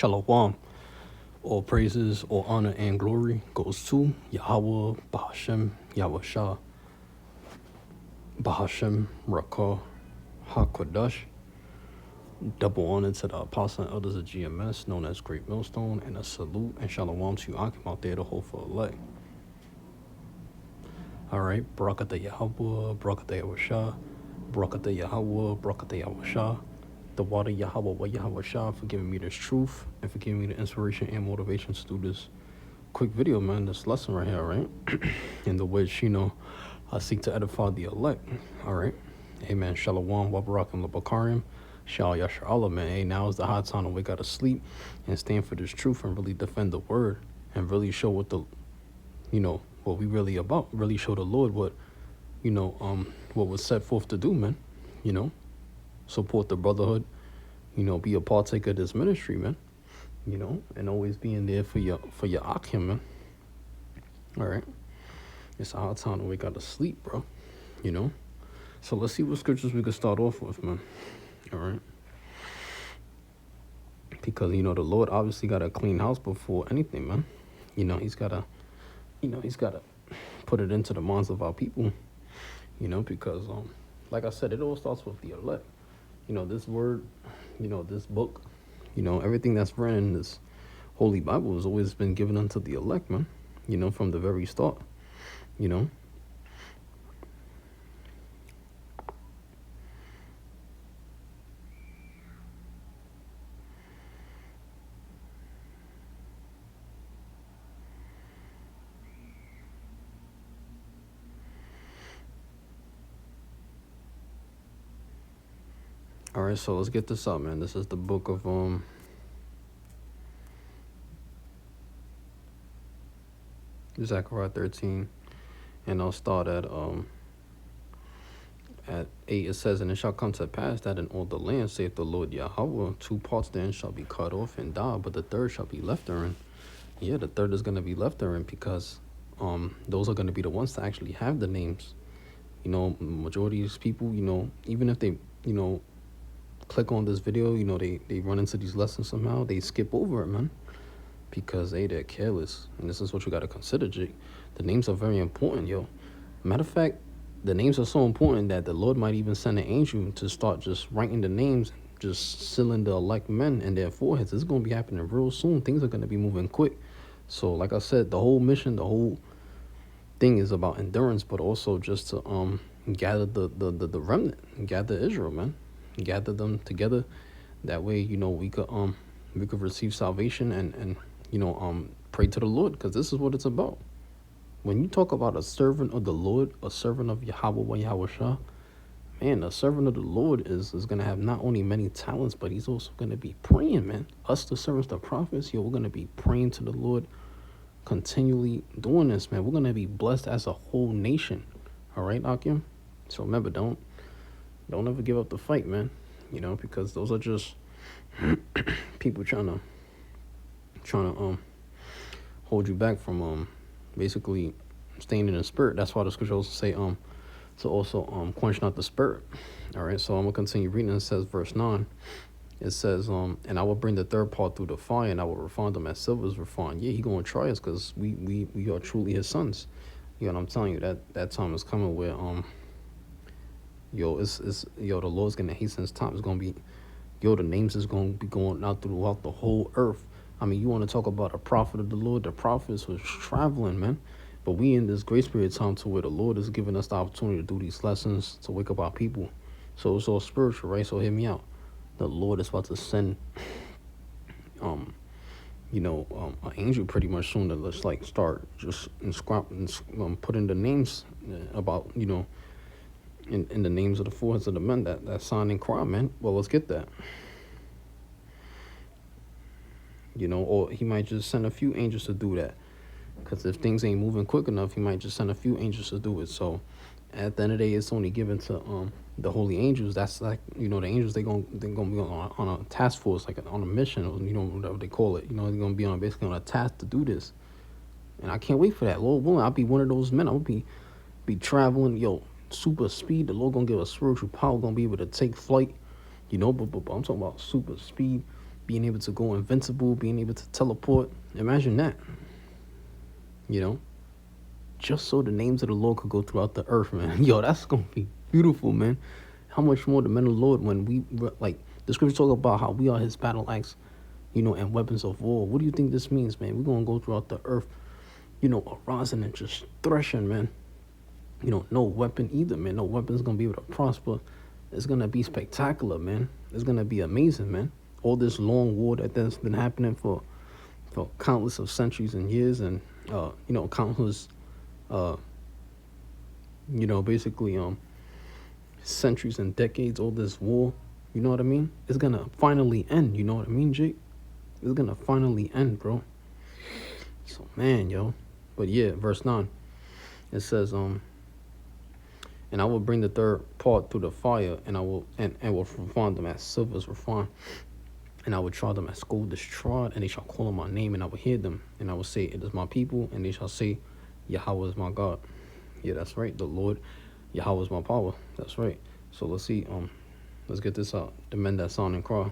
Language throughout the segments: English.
Shalom. All praises, all honor, and glory goes to Yahweh, Bahashem, Yahweh Bahashem, Rakah, HaKodesh. Double honor to the apostle and elders of GMS, known as Great Millstone, and a salute and shalom to you, Akim, out there, the hopeful elect. All right, Barakatah Yahweh, Barakatah Yahweh, Barakatah Yahweh, Barakatah Yahweh. The water Yahweh, wa Yahweh Shah, for giving me this truth and for giving me the inspiration and motivation to do this quick video, man. This lesson right here, right? In the which, I seek to edify the elect. All right. Amen. Shalom, Wabarakim, Labakarim. Shal Yashar Allah, man. Hey, now is the hot time to wake out of sleep and stand for this truth and really defend the word and really show what the, what we really about. Really show the Lord what, what was set forth to do, man. Support the brotherhood, be a partaker of this ministry, man, and always being there for your Akim, man. All right. It's a hard time to wake out of sleep, bro, So let's see what scriptures we could start off with, man. All right. Because, the Lord obviously got a clean house before anything, man. He's got to put it into the minds of our people, because, like I said, it all starts with the elect. This word, this book, everything that's written in this Holy Bible has always been given unto the elect, man, from the very start, All right, so let's get this up, man. This is the book of Zechariah 13, and I'll start at 8. It says, "And it shall come to pass that in all the land, saith the Lord Yahweh, 2 parts therein shall be cut off and die, but the third shall be left therein." Yeah, the third is going to be left therein because those are going to be the ones to actually have the names. Majority of these people, even if they, click on this video, they run into these lessons somehow, they skip over it, man, because they're careless. And this is what you got to consider, Jake. The names are very important, yo. Matter of fact, the names are so important that the Lord might even send an angel to start just writing the names, just sealing the elect men in their foreheads. This is going to be happening real soon. Things are going to be moving quick. So like I said, the whole mission, the whole thing is about endurance, but also just to gather the remnant, gather Israel, man. Gather them together. That way, we could receive salvation and pray to the Lord, because this is what it's about. When you talk about a servant of the Lord, a servant of Yahweh wa Yahweh Shah, man, a servant of the Lord is going to have not only many talents, but he's also going to be praying, man. Us, the servants, the prophets, we're going to be praying to the Lord, continually doing this, man. We're going to be blessed as a whole nation. All right, Akim? So remember, don't ever give up the fight, man. Because those are just people trying to hold you back from basically staying in the spirit. That's why the scripture also say to also quench not the spirit. All right, so I'm gonna continue reading. It says, verse 9. It says, and I will bring the third part through the fire, and I will refine them as silver is refined. Yeah, he gonna try us because we are truly his sons. And I'm telling you that time is coming where the Lord's gonna hasten his time. It's gonna be, the names is gonna be going out throughout the whole earth. I mean, you want to talk about a prophet of the Lord? The prophets was traveling, man. But we in this grace period time to where the Lord is giving us the opportunity to do these lessons to wake up our people. So it's all spiritual, right? So hear me out. The Lord is about to send, an angel pretty much soon to let's like start just putting the names about, in the names of the foreheads of the men that sign and cry, man. Well, let's get that. Or he might just send a few angels to do that. Because if things ain't moving quick enough, he might just send a few angels to do it. So at the end of the day, it's only given to the holy angels. That's like, the angels, they're gonna be on a task force, like on a mission, or whatever they call it. They're gonna be basically on a task to do this. And I can't wait for that. Lord willing, I'll be one of those men. I'll be traveling, super speed. The Lord gonna give us spiritual power, gonna be able to take flight, but I'm talking about super speed, being able to go invincible, being able to teleport. Imagine that, you know, just so the names of the Lord could go throughout the earth, man. Yo, that's gonna be beautiful, man. How much more the men of the Lord when we like the scripture talk about how we are His battle axe, and weapons of war. What do you think this means, man? We're gonna go throughout the earth, arising and just threshing, man. No weapon either, man. No weapon's gonna be able to prosper. It's gonna be spectacular, man. It's gonna be amazing, man. All this long war that's been happening for countless of centuries and years, and countless, basically centuries and decades. All this war, you know what I mean? It's gonna finally end. You know what I mean, Jake? It's gonna finally end, bro. So man, yo. But yeah, verse 9. It says, and I will bring the third part through the fire, and I will will refine them as silver is refined, and I will try them as gold is trod, and they shall call on my name, and I will hear them, and I will say, it is my people, and they shall say, Yahweh is my God. Yeah, that's right. The Lord Yahweh is my power. That's right. So let's see. Let's get this out. The men that sound and cry.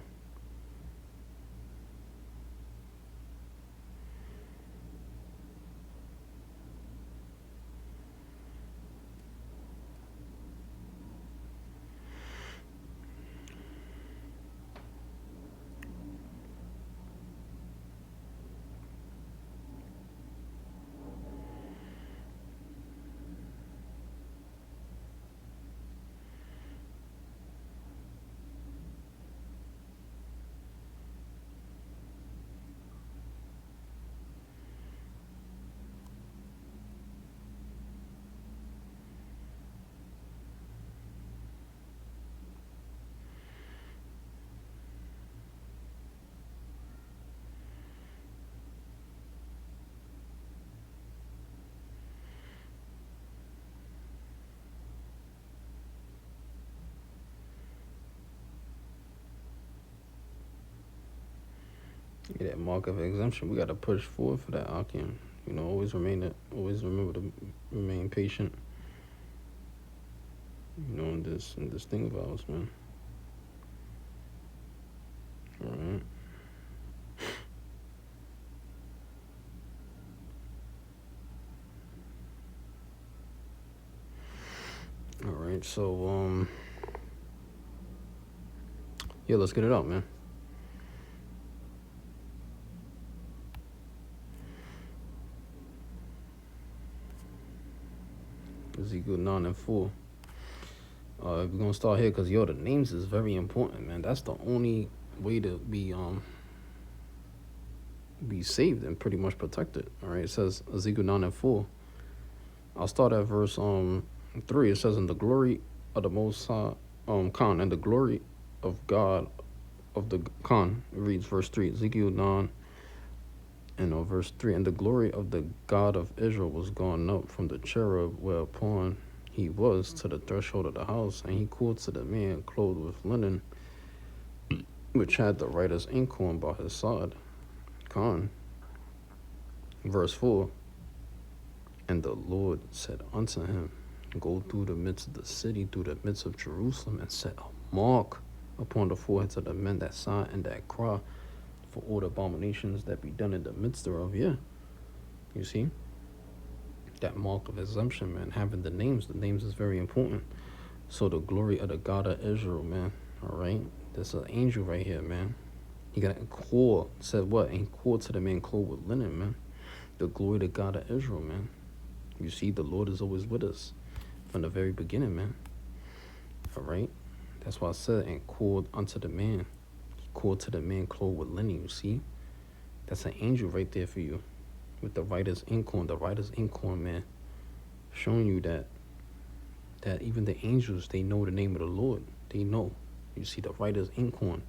Yeah, that mark of exemption. We got to push forward for that, Akim. Always remember to remain patient. In this thing of ours, man. All right. All right. So yeah, let's get it out, man. Ezekiel 9 and 4. We're gonna start here because the names is very important, man. That's the only way to be saved and pretty much protected. All right. It says Ezekiel 9 and 4. I'll start at verse 3. It says, in the glory of the Most High, Khan, and the glory of God of the Khan. It reads verse 3. Ezekiel 9 and verse 3. And the glory of the God of Israel was gone up from the cherub whereupon he was to the threshold of the house, and he called to the man clothed with linen, which had the writer's inkhorn by his side. Khan. Verse 4. And the Lord said unto him, go through the midst of the city, through the midst of Jerusalem, and set a mark upon the foreheads of the men that sigh and that cry for all the abominations that be done in the midst thereof. Yeah. You see? That mark of exemption, man. Having the names is very important. So the glory of the God of Israel, man. All right? There's an angel right here, man. He got a call. Said what? And called to the man clothed with linen, man. The glory of the God of Israel, man. You see, the Lord is always with us from the very beginning, man. All right? That's why I said, and called unto the man. He called to the man clothed with linen, you see? That's an angel right there for you. With the writer's inkhorn. The writer's inkhorn, man. Showing you that even the angels, they know the name of the Lord. They know. You see, the writer's inkhorn.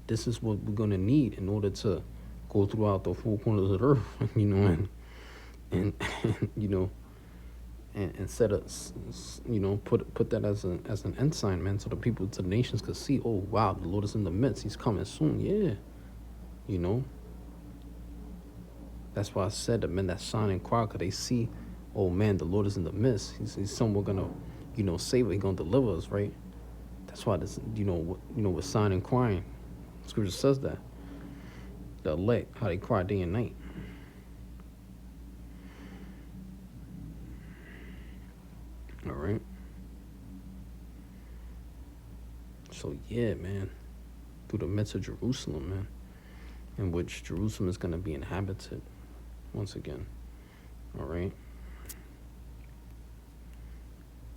This is what we're going to need in order to go throughout the four corners of the earth, and and set up, put that as an ensign, man, so the people, to the nations could see, oh wow, the Lord is in the midst. He's coming soon. Yeah, that's why I said the men that shine and cry, because they see, oh man, the Lord is in the midst. He's somewhere gonna, save us. He's gonna deliver us, right? That's why this, with sign and crying, Scripture says that. The elect, how they cry day and night. All right. So yeah, man, through the midst of Jerusalem, man, in which Jerusalem is going to be inhabited once again. All right.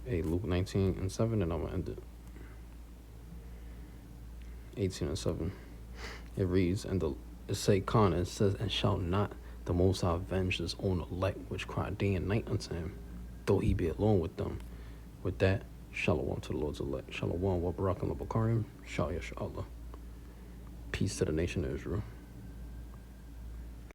Hey, Luke 19:7, and I'm going to end it. 18:7. It reads, and it says, and shall not the Most High avenge his own elect, which cry day and night unto him, though he be alone with them. With that, shalom to the Lord's elect. Shalom wa barakum la bakarim. Shal Yasha Allah. Peace to the nation of Israel.